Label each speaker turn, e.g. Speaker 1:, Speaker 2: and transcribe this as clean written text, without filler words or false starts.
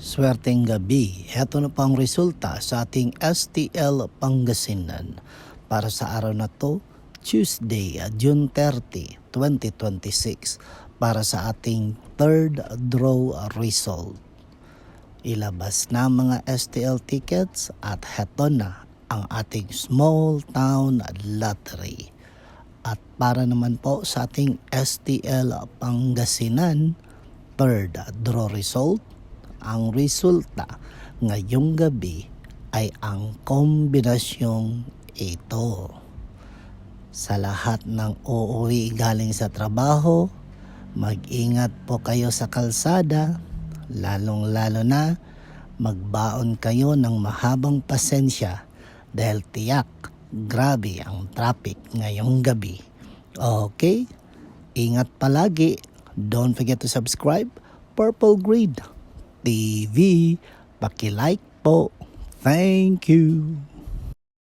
Speaker 1: Swerteng gabi, heto na pang resulta sa ating STL Pangasinan para sa araw na to, Tuesday, June 30, 2026 para sa ating third draw result. Ilabas na mga STL tickets at heto na ang ating small town lottery. At para naman po sa ating STL Pangasinan third draw result, ang resulta ngayong gabi ay ang kombinasyong ito. Sa lahat ng uuwi galing sa trabaho, mag-ingat po kayo sa kalsada, lalong-lalo na magbaon kayo ng mahabang pasensya dahil tiyak grabe ang traffic ngayong gabi. Okay? Ingat palagi. Don't forget to subscribe. Purple Grid TV. Paki-like po. Thank you.